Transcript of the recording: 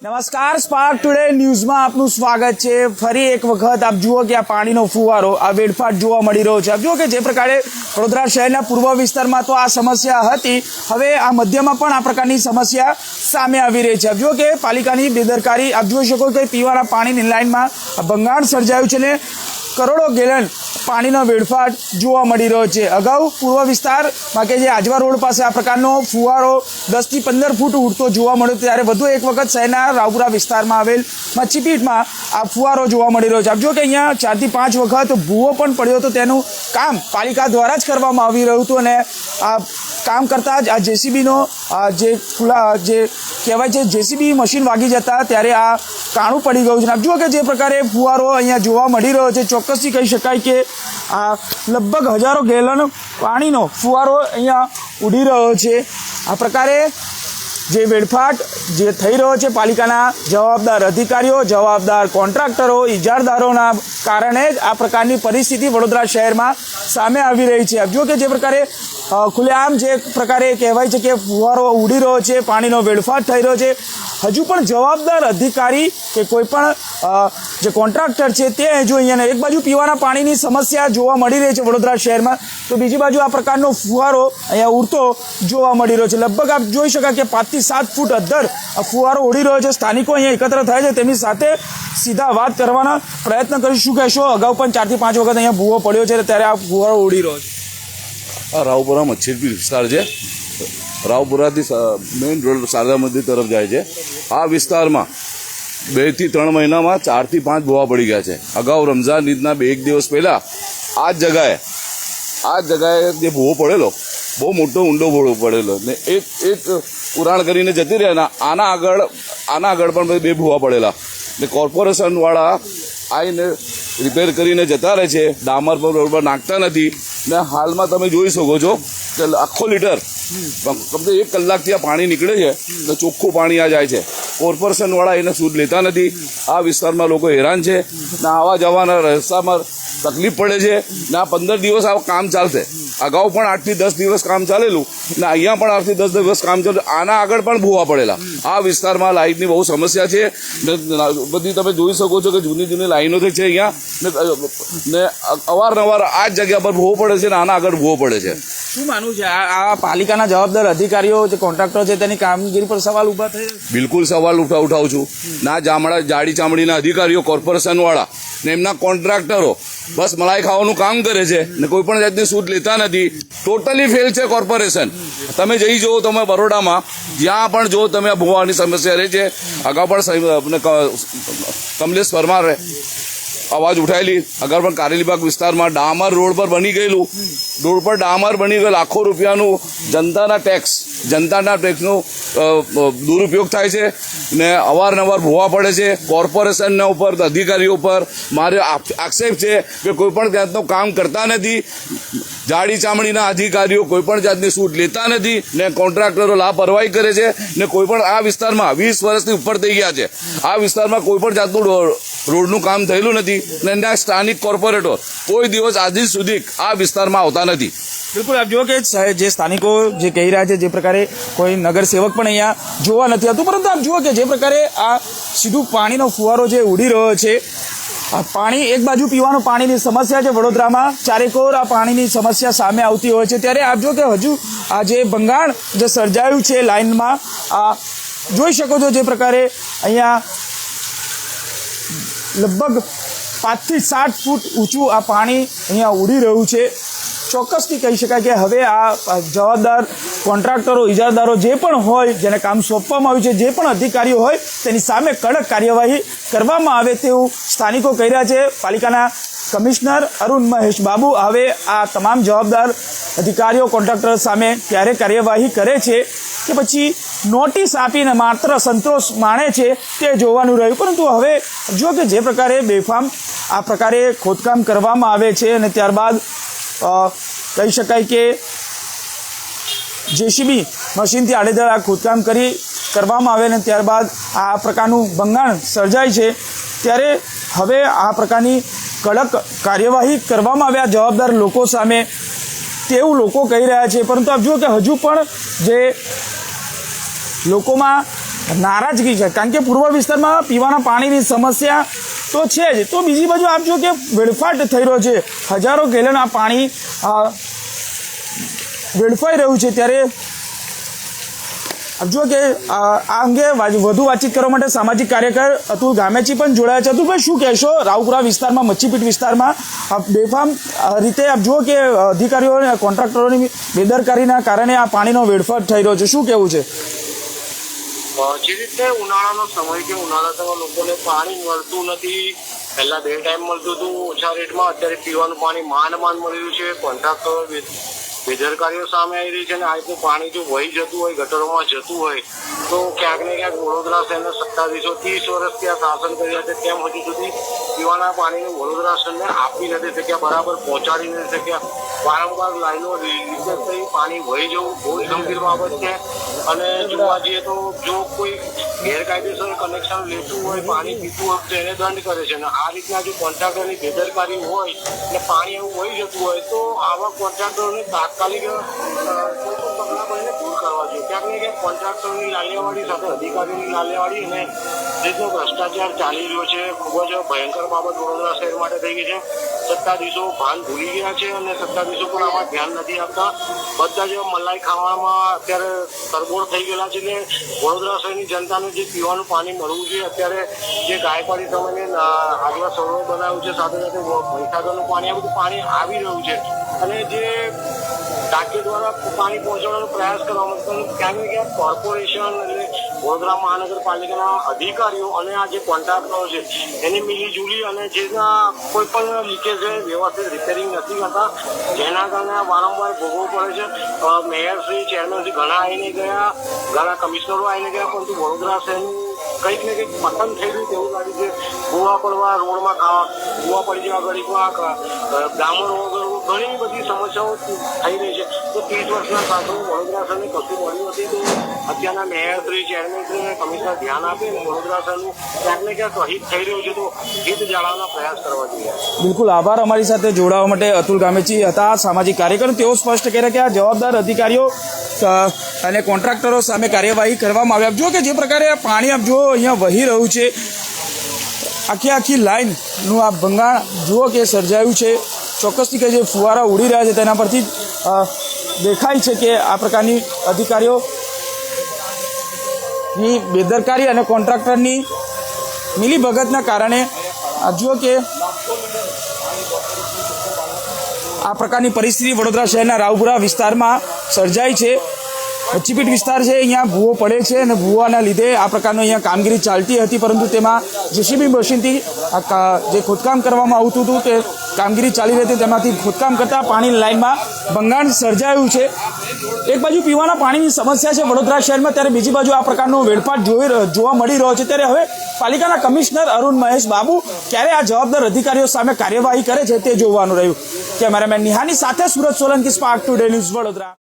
નમસ્કાર, spark today ન્યૂઝમાં આપનું સ્વાગત છે। ફરી એક વખત આપ જુઓ કે આ પાણીનો ફુવારો આ વેડફાટ જોવા મળી રહ્યો છે। આપ જુઓ કે જે પ્રકારે વડોદરા શહેરના પૂર્વ વિસ્તારમાં તો આ સમસ્યા હતી, હવે આ મધ્યમાં પણ આ પ્રકારની સમસ્યા સામે આવી રહી છે। આપ જુઓ કે પાલિકાની બેદરકારી, આપ જોઈ શકો કે પીવાના પાણીની લાઇનમાં ભંગાણ સર્જાયું છે ને કરોડો ગેલન પાણીનો વેડફાટ જોવા મળી રહ્યો છે। અગાઉ પૂર્વ વિસ્તારમાં કે જે આજવા રોડ પાસે આ પ્રકારનો ફુવારો 10 થી 15 ફૂટ ઉડતો જોવા મળ્યો, ત્યારે વધુ એક વખત શહેરના રાવપુરા વિસ્તારમાં આવેલ મચ્છીપીટમાં આ ફુવારો જોવા મળી રહ્યો છે। આપ જો કે અહીંયા 4 થી 5 વખત ભૂવો પણ પડ્યો હતો, તેનું કામ પાલિકા દ્વારા જ કરવામાં આવી રહ્યું હતું અને આ કામ કરતા જ આ જેસીબીનો જે કહેવાય છે જેસીબી મશીન વાગી જતા ત્યારે આ કાણું પડી ગયું છે। આપ જુઓ કે જે પ્રકારે ફુવારો અહીંયા જોવા મળી રહ્યો છે, ચોક્કસથી કહી શકાય કે આ લગભગ હજારો ગેલન પાણીનો ફુવારો અહીંયા ઉડી રહ્યો છે। આ પ્રકારે જે વેડફાટ જે થઈ રહ્યો છે, પાલિકાના જવાબદાર અધિકારીઓ, જવાબદાર કોન્ટ્રાક્ટરો, ઇજારદારોના કારણે જ આ પ્રકારની પરિસ્થિતિ વડોદરા શહેરમાં સામે આવી રહી છે। આપ જુઓ કે જે પ્રકારે ખુલ્લેઆમ જે પ્રકારે કહેવાય છે કે ફુવારો ઉડી રહ્યો છે, પાણીનો વેડફાટ થઈ રહ્યો છે, હજુ પણ જવાબદાર અધિકારી કે કોઈ પણ જે કોન્ટ્રાક્ટર છે તે જો અહીંયા એક બાજુ પીવાના પાણીની સમસ્યા જોવા મળી રહી છે વડોદરા શહેરમાં, તો બીજી બાજુ આ પ્રકારનો ફુવારો અહીંયા ઉડતો જોવા મળી રહ્યો છે। લગભગ આપ જોઈ શકાય કે 5 થી 7 ફૂટ અંદર આ ફુવારો ઉડી રહ્યો છે। સ્થાનિકો અહીંયા એકત્ર થાય છે, તેમની સાથે સીધા વાત કરવાના પ્રયત્ન કરીશું। કહેશો અગાઉ પણ 4 થી 5 વખત અહીંયા ભૂવો પડ્યો છે, ત્યારે આ ફુવારો ઉડી રહ્યો છે। આ રાવપુરા મચ્છીપીટ વિસ્તાર છે। રાવપુરાથી મેઇન રોડ શારદા મંદિર તરફ જાય છે। આ વિસ્તારમાં 2 થી 3 મહિનામાં 4 થી 5 ભૂવા પડી ગયા છે। અગાઉ રમઝાન ઈદના 1 દિવસ પહેલા આ જ જગાએ જે ભૂવો પડેલો, બહુ મોટો ઊંડો ભૂવો પડેલો ને એક ઉરાણ કરીને જતી રહે ને આના આગળ પણ 2 ભૂવા પડેલા ને કોર્પોરેશન વાળા આવીને રિપેર કરીને જતા રહે છે, ડામર પર રોડ પર નાખતા નથી ને હાલમાં તમે જોઈ શકો છો કે આખો લીટર કમસે 1 કલાકથી આ પાણી નીકળે છે ને ચોખ્ખું પાણી આ જાય છે। કોર્પોરેશન વાળા એને સૂદ લેતા નથી। આ વિસ્તારમાં લોકો હેરાન છે ને આવા જવાના રસ્તામાં તકલીફ પડે છે ને આ 15 દિવસ આ કામ ચાલશે। અગાઉ પણ 8 થી 10 દિવસ કામ ચાલેલું ને અહીંયા પણ 8 થી 10 દિવસ કામ ચાલે। આના આગળ પણ ભૂવા પડેલા। આ વિસ્તારમાં લાઇટની બહુ સમસ્યા છે ને બધી તમે જોઈ શકો છો કે જૂની લાઈનો છે અહીંયા ને અવારનવાર આ જ જગ્યા પર ભૂવો પડે છે ને આના આગળ ભૂવો પડે છે। શું માનવું છે આ પાલિકાના જવાબદાર અધિકારીઓ જે કોન્ટ્રાક્ટર છે તેની કામગીરી પર સવાલ ઉભા થઈ રહ્યા છે? બિલકુલ સવાલ ઉઠાવું છું। ના જાડી ચામડીના અધિકારીઓ કોર્પોરેશન વાળા ને એમના કોન્ટ્રાક્ટરો બસ મલાઈ ખાવાનું કામ કરે છે ને કોઈ પણ જાતની સૂટ લેતા નથી। ટોટલી ફેલ છે કોર્પોરેશન। તમે જઈ જુઓ, તમે બરોડામાં જ્યાં પણ જો તમે આ ભૂવાની સમસ્યા રહે છે। અગાઉ પણ કમલેશ પરમાર અવાજ ઉઠાયેલી, અગર પણ કારેલીબાગ વિસ્તારમાં ડામર રોડ પર બની ગયેલું, લાખો રૂપિયાનું જનતાના ટેક્સનો દુરુપયોગ થાય છે ને અવારનવાર ભૂવા પડે છે। કોર્પોરેશનના ઉપર, અધિકારીઓ ઉપર મારે આક્ષેપ છે કે કોઈ પણ જાતનું કામ કરતા નથી। જાડી ચામડીના અધિકારીઓ કોઈ પણ જાતની સૂટ લેતા નથી ને કોન્ટ્રાક્ટરો લાપરવાહી કરે છે ને કોઈ પણ આ વિસ્તારમાં 20 વર્ષથી ઉપર થઈ ગયા છે। આ વિસ્તારમાં કોઈ પણ જાતનું રોડનું કામ થયેલું નથી ને એના સ્થાનિક કોર્પોરેટર કોઈ દિવસ આજ સુધી આ વિસ્તારમાં આવતા નથી। બિલકુલ, આપ જુઓ કે જે સ્થાનિકો જે કહી રહ્યા છે, જે પ્રકારે કોઈ નગરસેવક પણ અહીંયા જોવા નથી આવતું, પરંતુ આપ જુઓ કે જે પ્રકારે આ સીધું પાણીનો ફુવારો જે ઉડી રહ્યો છે, આ પાણી એક બાજુ પીવાનું પાણીની સમસ્યા છે વડોદરામાં, ચારેકોર આ પાણીની સમસ્યા સામે આવતી હોય છે, ત્યારે આપ જુઓ કે હજુ આ જે ભંગાણ જે સર્જાયું છે લાઇનમાં, આ જોઈ શકો છો જે પ્રકારે અહીંયા લગભગ 5 થી 7 ફૂટ ઊંચું આ પાણી અહીંયા ઉડી રહ્યું છે। ચોક્કસથી કહી શકાય કે હવે આ જવાબદાર કોન્ટ્રાક્ટરો, ઇજારદારો જે પણ હોય, જેને કામ સોંપવામાં આવ્યું છે, જે પણ અધિકારીઓ હોય, તેની સામે કડક કાર્યવાહી કરવામાં આવે તેવું સ્થાનિકો કહી રહ્યા છે। પાલિકાના કમિશનર અરુણ મહેશ બાબુ હવે આ તમામ જવાબદાર અધિકારીઓ, કોન્ટ્રાક્ટર સામે ક્યારે કાર્યવાહી કરે છે કે પછી નોટિસ આપીને માત્ર સંતોષ માણે છે તે જોવાનું રહ્યું। પરંતુ હવે જો કે જે પ્રકારે બેફામ આ પ્રકારે ખોદકામ કરવામાં આવે છે અને ત્યારબાદ કહી શકાય કે જેસીબી મશીનથી આડેધડ આ ખોદકામ કરવામાં આવે અને ત્યારબાદ આ પ્રકારનું ભંગાણ સર્જાય છે, ત્યારે હવે આ પ્રકારની કડક કાર્યવાહી કરવામાં આવે આ જવાબદાર લોકો સામે તેવું લોકો કહી રહ્યા છે। પરંતુ આપ જુઓ કે હજુ પણ જે લોકોમાં નારાજગી છે, કારણ કે પૂર્વ વિસ્તારમાં પીવાના પાણીની સમસ્યા તો છે જ, તો બીજી બાજુ આપ જો કે વેડફાટ થઈ રહ્યો છે, હજારો ગેલન આ પાણી વેડફાઈ રહ્યું છે, ત્યારે આપ જો કે આ અંગે વધુ વાતચીત કરવા માટે સામાજિક કાર્યકર અતુલ ગામેચી પણ જોડાયા છે. અતુલભાઈ, શું કહેશો? રાવપુરા વિસ્તારમાં, મચ્છીપીટ વિસ્તારમાં બેફામ રીતે આપ જુઓ કે અધિકારીઓ અને કોન્ટ્રાક્ટરોની બેદરકારીના કારણે આ પાણીનો વેડફાટ થઈ રહ્યો છે, શું કહેવું છે? જે રીતે ઉનાળાનો સમય છે, ઉનાળામાં લોકોને પાણી મળતું નથી. પહેલા 2 ટાઈમ મળતું હતું ઓછા રેટમાં, અત્યારે પીવાનું પાણી માંડ મળી રહ્યું છે. કોન્ટ્રાક્ટરો બેદરકારીઓ સામે આવી રહી છે અને આ રીતનું પાણી જો વહી જતું હોય, ગટરોમાં જતું હોય, તો ક્યાંક ને ક્યાંક વડોદરા શહેરના સત્તાધીશો 30 વર્ષ ત્યાં શાસન કર્યા છે, તેમ હજુ સુધી પીવાના પાણીને વડોદરા શહેરને આપી નથી શક્યા, બરાબર પહોંચાડી નથી શક્યા. વારંવાર લાઈનો લીકેજ થઈ પાણી વહી જવું બહુ જ ગંભીર બાબત છે. અને જોવા જઈએ તો જો કોઈ ગેરકાયદેસર કનેક્શન લેતું હોય, પાણી પીતું હોય તો એને દંડ કરે છે. અને આ રીતના જો કોન્ટ્રાક્ટરની બેદરકારી હોય અને પાણી એવું વહી જતું હોય તો આવા કોન્ટ્રાક્ટરોને તાત્કાલિક પગલાં ભરીને દૂર કરવા જોઈએ. ક્યાંક ને ક્યાંક કોન્ટ્રાક્ટરોની લાલિયાવાડી સાથે અધિકારીઓની લાલિયાવાડી અને રીતનો ભ્રષ્ટાચાર ચાલી રહ્યો છે. ખૂબ જ ભયંકર બાબત વડોદરા શહેર માટે થઈ ગઈ છે. સત્તાધીશો ભાન ભૂલી ગયા છે અને સત્તાધીશો પણ આમાં ધ્યાન નથી આપતા. બધા જ મલાઈ ખાવામાં અત્યારે તરબોળ થઈ ગયેલા છે. એટલે વડોદરા શહેરની જનતાને જે પીવાનું પાણી મળવું જોઈએ, અત્યારે જે ગાયકવાડી સમયે આગલા સરોવર બનાવ્યું છે, સાથે સાથે મહીસાગરનું પાણી, આ બધું પાણી આવી રહ્યું છે. અને જે ટાંકી દ્વારા પાણી પહોંચાડવાનો પ્રયાસ કરવામાં ક્યાંક ને ક્યાંક કોર્પોરેશન એટલે વડોદરા મહાનગરપાલિકાના અધિકારીઓ અને આ જે કોન્ટ્રાક્ટરો છે એની મિલીજુલી અને જેના કોઈ પણ લીકેજ વ્યવસ્થિત રિપેરિંગ નથી કરતા, જેના કારણે વારંવાર ભોગવવું પડે છે. મેયરશ્રી, ચેરમેનશ્રી ઘણા આવીને ગયા, ઘણા કમિશનરો આવીને ગયા, પરંતુ વડોદરા શહેરનું કંઈક ને કંઈક પતન થઈ રહ્યું તેવું લાગે છે. ભૂવા પડવા રોડમાં ભૂવા પડી જવા ગળીમાં ડામર વગર ઘણી બધી સમસ્યાઓ થઈ રહી છે. તો 30 વર્ષના શાસન વડોદરા શહેરને કશું મળ્યું નથી. તો અત્યારના મેયરશ્રી, ચેરમેનશ્રી અને કમિશનર ધ્યાન આપે અને વડોદરા શહેરનું ક્યાંક ને ક્યાંક હિત થઈ રહ્યું છે તો હિત જાળવવાના પ્રયાસ કરવા જોઈએ. બિલકુલ આભાર. અમારી સાથે જોડાવા માટે અતુલ ગામેચી હતા, સામાજિક કાર્યકર. તેઓ સ્પષ્ટ કરે કે આ જવાબદાર અધિકારીઓ અને કોન્ટ્રાક્ટરો સામે કાર્યવાહી કરવામાં આવી. આપ જુઓ કે જે પ્રકારે આ પાણી આપ જુઓ અહીંયા વહી રહ્યું છે, આખી લાઈનનું આ ભંગાણ જુઓ કે સર્જાયું છે. ચોક્કસથી કે જે ફુવારા ઉડી રહ્યા છે તેના પરથી દેખાય છે કે આ પ્રકારની અધિકારીઓની બેદરકારી અને કોન્ટ્રાક્ટરની મિલીભગતના કારણે આપ જુઓ કે આ પ્રકારની પરિસ્થિતિ વડોદરા શહેરના રાવપુરા વિસ્તારમાં સર્જાઈ છે. મચ્છીપીટ વિસ્તાર છે, અહીંયા ભૂવો પડે છે અને ભૂવાના લીધે આ પ્રકારની અહીંયા કામગીરી ચાલતી હતી, પરંતુ તેમાં જેસીબી મશીનથી જે ખોદકામ કરવામાં આવતું હતું તે કામગીરી ચાલી રહી હતી, તેમાંથી ખોદકામ કરતાં પાણીની લાઇનમાં ભંગાણ સર્જાયું છે. એક બાજુ પીવાના પાણીની સમસ્યા છે વડોદરા શહેરમાં, ત્યારે બીજી બાજુ આ પ્રકારનો વેડફાટ જોવા મળી રહ્યો છે. ત્યારે હવે પાલિકાના કમિશનર અરુણ મહેશ બાબુ ક્યારે આ જવાબદાર અધિકારીઓ સામે કાર્યવાહી કરે છે તે જોવાનું રહ્યું. કેમેરામેન નિહાની સાથે Surat Solanki, spark today news, Vadodara.